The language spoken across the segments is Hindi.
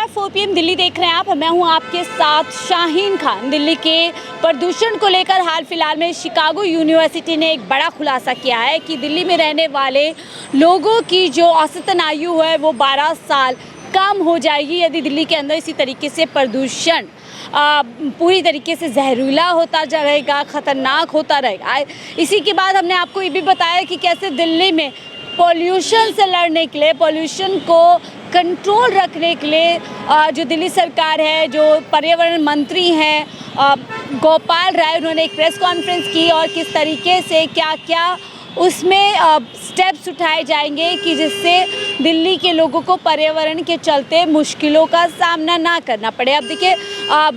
नमस्कार 4 PM दिल्ली देख रहे हैं आप। मैं हूं आपके साथ शाहीन खान। दिल्ली के प्रदूषण को लेकर हाल फिलहाल में शिकागो यूनिवर्सिटी ने एक बड़ा खुलासा किया है कि दिल्ली में रहने वाले लोगों की जो औसतन आयु है वो 12 साल कम हो जाएगी यदि दिल्ली के अंदर इसी तरीके से प्रदूषण पूरी तरीके से जहरीला होता रहेगा, ख़तरनाक होता रहेगा। इसी के बाद हमने आपको ये भी बताया कि कैसे दिल्ली में पॉल्यूशन से लड़ने के लिए, पॉल्यूशन को कंट्रोल रखने के लिए जो दिल्ली सरकार है, जो पर्यावरण मंत्री हैं गोपाल राय, उन्होंने एक प्रेस कॉन्फ्रेंस की और किस तरीके से क्या क्या उसमें स्टेप्स उठाए जाएंगे कि जिससे दिल्ली के लोगों को पर्यावरण के चलते मुश्किलों का सामना ना करना पड़े। अब देखिए,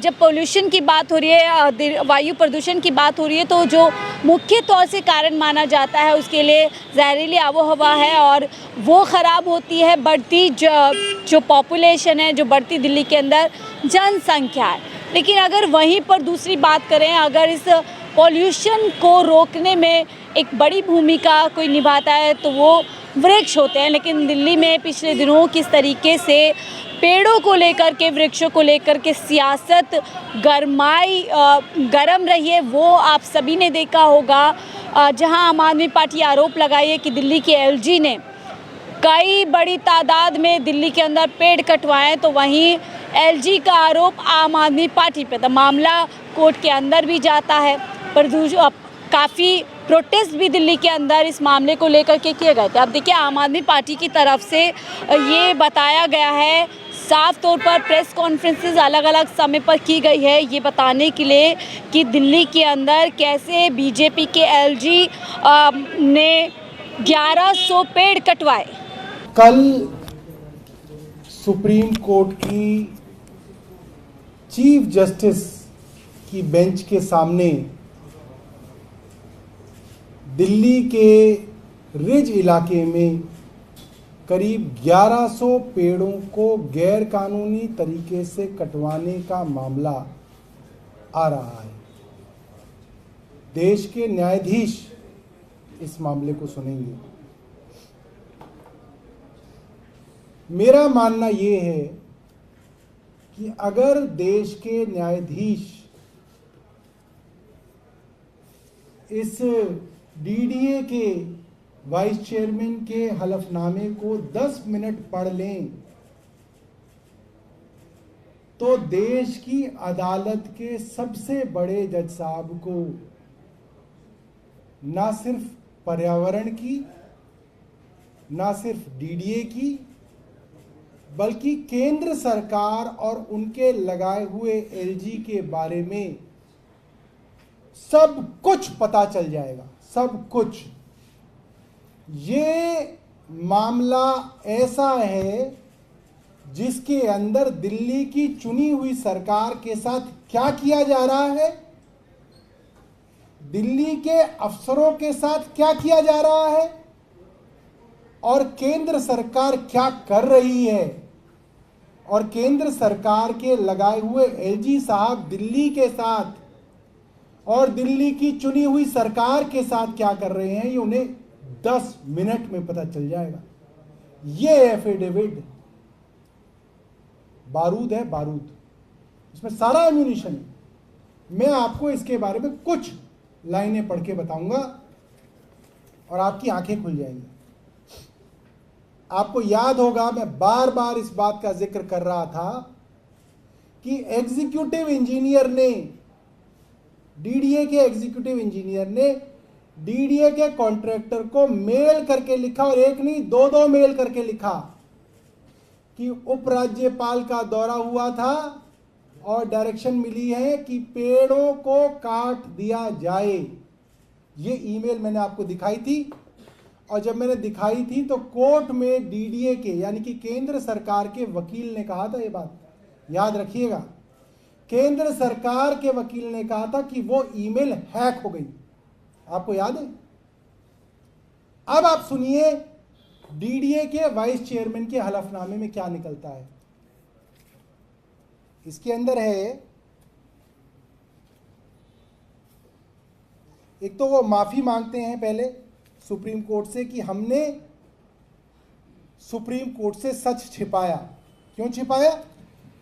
जब पोल्यूशन की बात हो रही है, वायु प्रदूषण की बात हो रही है, तो जो मुख्य तौर से कारण माना जाता है उसके लिए जहरीली आबोहवा है और वो ख़राब होती है बढ़ती जो पॉपुलेशन है, जो बढ़ती दिल्ली के अंदर जनसंख्या है। लेकिन अगर वहीं पर दूसरी बात करें, अगर इस पॉल्यूशन को रोकने में एक बड़ी भूमिका कोई निभाता है तो वो वृक्ष होते हैं। लेकिन दिल्ली में पिछले दिनों किस तरीके से पेड़ों को लेकर के, वृक्षों को लेकर के सियासत गरम रही है वो आप सभी ने देखा होगा। जहां आम आदमी पार्टी आरोप लगाई है कि दिल्ली के एलजी ने कई बड़ी तादाद में दिल्ली के अंदर पेड़ कटवाए, तो वहीं एलजी का आरोप आम आदमी पार्टी पे था। मामला कोर्ट के अंदर भी जाता है। काफ़ी प्रोटेस्ट भी दिल्ली के अंदर इस मामले को लेकर के किए गए थे। अब देखिए, आम आदमी पार्टी की तरफ से ये बताया गया है, साफ तौर पर प्रेस कॉन्फ्रेंसेस अलग अलग समय पर की गई है ये बताने के लिए कि दिल्ली के अंदर कैसे बीजेपी के एलजी ने 1100 पेड़ कटवाए। कल सुप्रीम कोर्ट की चीफ जस्टिस की बेंच के सामने दिल्ली के रिज इलाके में करीब 1100 पेड़ों को गैर कानूनी तरीके से कटवाने का मामला आ रहा है। देश के न्यायाधीश इस मामले को सुनेंगे। मेरा मानना ये है कि अगर देश के न्यायाधीश इस डीडीए के वाइस चेयरमैन के हलफनामे को 10 मिनट पढ़ लें तो देश की अदालत के सबसे बड़े जज साहब को ना सिर्फ पर्यावरण की, ना सिर्फ डीडीए की, बल्कि केंद्र सरकार और उनके लगाए हुए एलजी के बारे में सब कुछ पता चल जाएगा। सब कुछ। ये मामला ऐसा है जिसके अंदर दिल्ली की चुनी हुई सरकार के साथ क्या किया जा रहा है, दिल्ली के अफसरों के साथ क्या किया जा रहा है और केंद्र सरकार क्या कर रही है, और केंद्र सरकार के लगाए हुए एलजी साहब दिल्ली के साथ और दिल्ली की चुनी हुई सरकार के साथ क्या कर रहे हैं, ये उन्हें 10 मिनट में पता चल जाएगा। ये एफिडेविट बारूद है, बारूद, इसमें सारा एम्यूनिशन है। मैं आपको इसके बारे में कुछ लाइनें पढ़ के बताऊंगा और आपकी आंखें खुल जाएंगी। आपको याद होगा, मैं बार बार इस बात का जिक्र कर रहा था कि एग्जीक्यूटिव इंजीनियर ने, डीडीए के एग्जीक्यूटिव इंजीनियर ने डीडीए के कॉन्ट्रैक्टर को मेल करके लिखा, और एक नहीं 2 मेल करके लिखा कि उपराज्यपाल का दौरा हुआ था और डायरेक्शन मिली है कि पेड़ों को काट दिया जाए। ये ईमेल मैंने आपको दिखाई थी, और जब मैंने दिखाई थी तो कोर्ट में डीडीए के यानी कि केंद्र सरकार के वकील ने कहा था, ये बात याद रखिएगा, केंद्र सरकार के वकील ने कहा था कि वो ईमेल हैक हो गई। आपको याद है? अब आप सुनिए डीडीए के वाइस चेयरमैन के हलफनामे में क्या निकलता है। इसके अंदर है, एक तो वो माफी मांगते हैं पहले सुप्रीम कोर्ट से कि हमने सुप्रीम कोर्ट से सच छिपाया। क्यों छिपाया?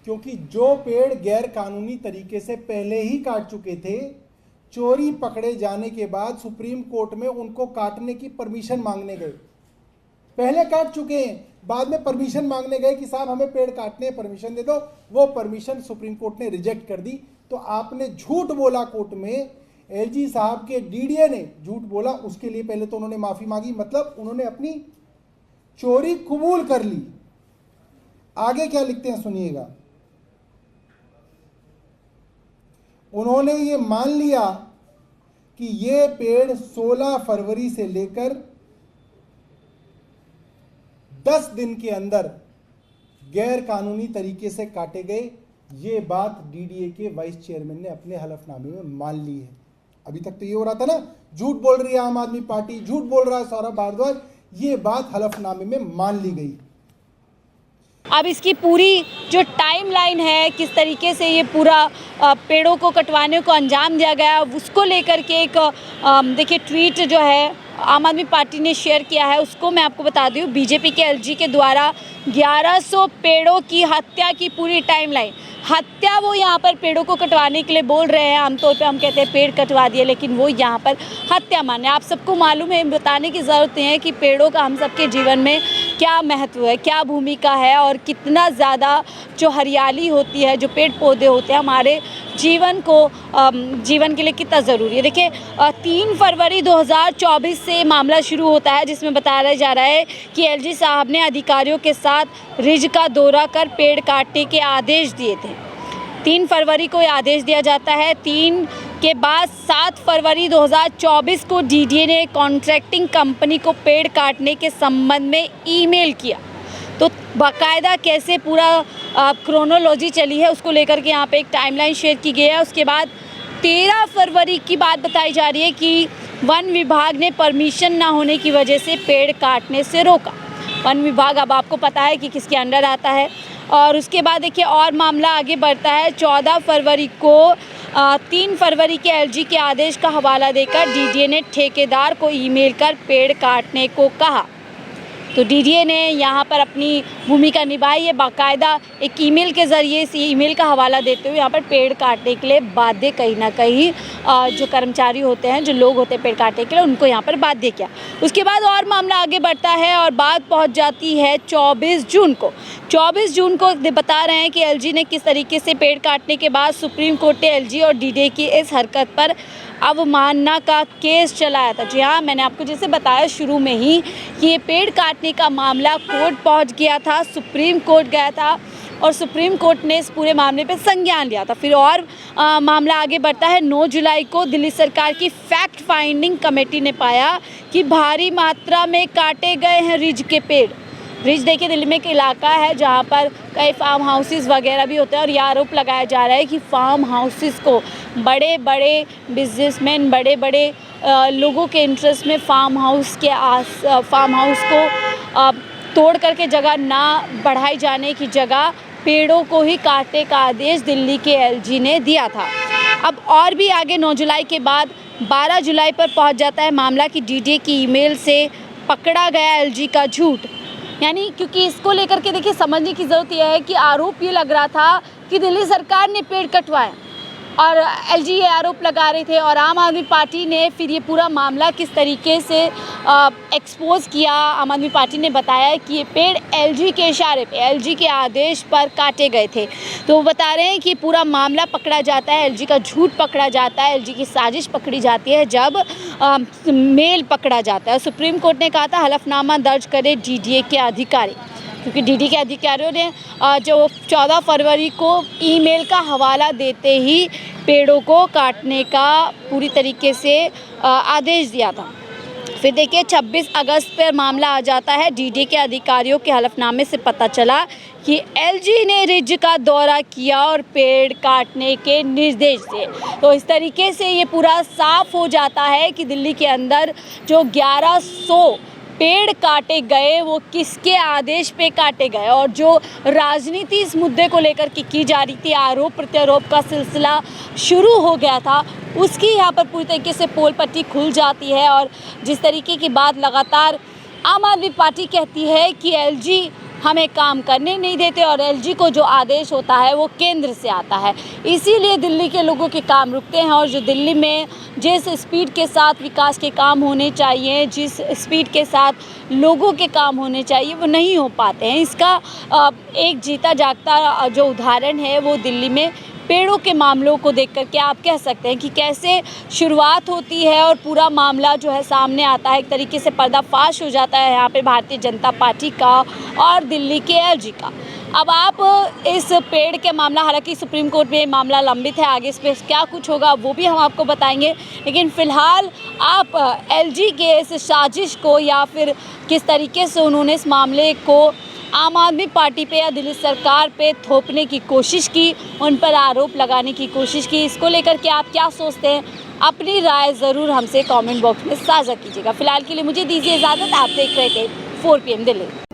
क्योंकि जो पेड़ गैर कानूनी तरीके से पहले ही काट चुके थे, चोरी पकड़े जाने के बाद सुप्रीम कोर्ट में उनको काटने की परमिशन मांगने गए। पहले काट चुके हैं, बाद में परमिशन मांगने गए कि साहब हमें पेड़ काटने हैं, परमिशन दे दो। वो परमिशन सुप्रीम कोर्ट ने रिजेक्ट कर दी। तो आपने झूठ बोला कोर्ट में, एलजी साहब के डीडीए ने झूठ बोला, उसके लिए पहले तो उन्होंने माफी मांगी, मतलब उन्होंने अपनी चोरी कबूल कर ली। आगे क्या लिखते हैं सुनिएगा। उन्होंने ये मान लिया कि ये पेड़ 16 फरवरी से लेकर 10 दिन के अंदर गैर कानूनी तरीके से काटे गए। ये बात डीडीए के वाइस चेयरमैन ने अपने हलफनामे में मान ली है। अभी तक तो ये हो रहा था ना, झूठ बोल रही है आम आदमी पार्टी, झूठ बोल रहा है सौरभ भारद्वाज, ये बात हलफनामे में मान ली गई। अब इसकी पूरी जो टाइमलाइन है, किस तरीके से ये पूरा पेड़ों को कटवाने को अंजाम दिया गया, उसको लेकर के एक देखिए ट्वीट जो है आम आदमी पार्टी ने शेयर किया है, उसको मैं आपको बता दूं। बीजेपी के एलजी के द्वारा 1100 पेड़ों की हत्या की पूरी टाइमलाइन। हत्या वो यहाँ पर पेड़ों को कटवाने के लिए बोल रहे हैं, आमतौर पे हम कहते हैं पेड़ कटवा दिए, लेकिन वो यहाँ पर हत्या माने। आप सबको मालूम है, बताने की ज़रूरत है कि पेड़ों का हम सबके जीवन में क्या महत्व है, क्या भूमिका है और कितना ज़्यादा जो हरियाली होती है, जो पेड़ पौधे होते हैं, हमारे जीवन के लिए कितना ज़रूरी है। देखिए 3 फरवरी 2024 से मामला शुरू होता है, जिसमें बताया जा रहा है कि एलजी साहब ने अधिकारियों के साथ रिज का दौरा कर पेड़ काटने के आदेश दिए थे। 3 फरवरी को ये आदेश दिया जाता है। 3 के बाद 7 फरवरी 2024 को डीडीए ने कॉन्ट्रैक्टिंग कंपनी को पेड़ काटने के संबंध में ईमेल किया। तो बाकायदा कैसे पूरा क्रोनोलॉजी चली है उसको लेकर के यहाँ पे एक टाइमलाइन शेयर की गई है। उसके बाद 13 फरवरी की बात बताई जा रही है कि वन विभाग ने परमिशन ना होने की वजह से पेड़ काटने से रोका। वन विभाग अब आपको पता है कि किसके अंडर आता है। और उसके बाद देखिए और मामला आगे बढ़ता है। 14 फरवरी को 3 फरवरी के एलजी के आदेश का हवाला देकर डीडीए ने ठेकेदार को ईमेल कर पेड़ काटने को कहा। तो डीडीए ने यहाँ पर अपनी भूमिका निभाई है, बाकायदा एक ईमेल के ज़रिए से ईमेल का हवाला देते हुए यहाँ पर पेड़ काटने के लिए बाध्य कहीं ना कहीं जो कर्मचारी होते हैं, जो लोग होते हैं पेड़ काटने के लिए, उनको यहाँ पर बाध्य किया। उसके बाद और मामला आगे बढ़ता है और बात पहुँच जाती है 24 जून को। 24 जून को बता रहे हैं कि एलजी ने किस तरीके से पेड़ काटने के बाद सुप्रीम कोर्ट ने एलजी और डीडीए की इस हरकत पर अवमानना का केस चलाया था। जी हाँ, मैंने आपको जैसे बताया शुरू में ही कि ये पेड़ काटने का मामला कोर्ट पहुंच गया था, सुप्रीम कोर्ट गया था और सुप्रीम कोर्ट ने इस पूरे मामले पे संज्ञान लिया था। फिर और मामला आगे बढ़ता है। 9 जुलाई को दिल्ली सरकार की फैक्ट फाइंडिंग कमेटी ने पाया कि भारी मात्रा में काटे गए हैं रिज के पेड़। रिज देखिए दिल्ली में एक इलाका है जहाँ पर कई फार्म हाउसेस वगैरह भी होते हैं और यह आरोप लगाया जा रहा है कि फार्म हाउसेस को बड़े बड़े बिजनेसमैन, बड़े बड़े लोगों के इंटरेस्ट में फार्म हाउस को तोड़ करके जगह ना बढ़ाई जाने की जगह पेड़ों को ही काटने का आदेश दिल्ली के एलजी ने दिया था। अब और भी आगे 9 जुलाई के बाद 12 जुलाई पर पहुंच जाता है मामला कि डीडीए की ईमेल से पकड़ा गया एलजी का झूठ। यानी क्योंकि इसको लेकर के देखिए समझने की ज़रूरत यह है कि आरोप ये लग रहा था कि दिल्ली सरकार ने पेड़ कटवाए और एलजी ये आरोप लगा रहे थे और आम आदमी पार्टी ने फिर ये पूरा मामला किस तरीके से एक्सपोज किया। आम आदमी पार्टी ने बताया कि ये पेड़ एलजी के इशारे पे, एलजी के आदेश पर काटे गए थे। तो वो बता रहे हैं कि पूरा मामला पकड़ा जाता है, एलजी का झूठ पकड़ा जाता है, एलजी की साजिश पकड़ी जाती है जब मेल पकड़ा जाता है। सुप्रीम कोर्ट ने कहा था हलफनामा दर्ज करे डीडीए के अधिकारी, क्योंकि डीडीए के अधिकारियों ने जो 14 फरवरी को ईमेल का हवाला देते ही पेड़ों को काटने का पूरी तरीके से आदेश दिया था। फिर देखिए 26 अगस्त पर मामला आ जाता है। डीडीए के अधिकारियों के हलफनामे से पता चला कि एलजी ने रिज का दौरा किया और पेड़ काटने के निर्देश दिए। तो इस तरीके से ये पूरा साफ हो जाता है कि दिल्ली के अंदर जो 1100 पेड़ काटे गए वो किसके आदेश पे काटे गए और जो राजनीति इस मुद्दे को लेकर के की जा रही थी, आरोप प्रत्यारोप का सिलसिला शुरू हो गया था, उसकी यहाँ पर पूरी तरीके से पोल पट्टी खुल जाती है। और जिस तरीके की बात लगातार आम आदमी पार्टी कहती है कि एलजी हमें काम करने नहीं देते और एलजी को जो आदेश होता है वो केंद्र से आता है। इसीलिए दिल्ली के लोगों के काम रुकते हैं और जो दिल्ली में जिस स्पीड के साथ विकास के काम होने चाहिए, जिस स्पीड के साथ लोगों के काम होने चाहिए, वो नहीं हो पाते हैं। इसका एक जीता जागता जो उदाहरण है वो दिल्ली में पेड़ों के मामलों को देख कर के आप कह सकते हैं कि कैसे शुरुआत होती है और पूरा मामला जो है सामने आता है। एक तरीके से पर्दाफाश हो जाता है यहाँ पे भारतीय जनता पार्टी का और दिल्ली के एलजी का। अब आप इस पेड़ के मामला, हालांकि सुप्रीम कोर्ट में मामला लंबित है, आगे इस पर क्या कुछ होगा वो भी हम आपको बताएंगे, लेकिन फ़िलहाल आप एलजी के इस साजिश को या फिर किस तरीके से उन्होंने इस मामले को आम आदमी पार्टी पे या दिल्ली सरकार पे थोपने की कोशिश की, उन पर आरोप लगाने की कोशिश की, इसको लेकर के आप क्या सोचते हैं? अपनी राय ज़रूर हमसे कमेंट बॉक्स में साझा कीजिएगा। फिलहाल के लिए मुझे दीजिए इजाज़त। आप देख रहे थे 4 PM दिल्ली।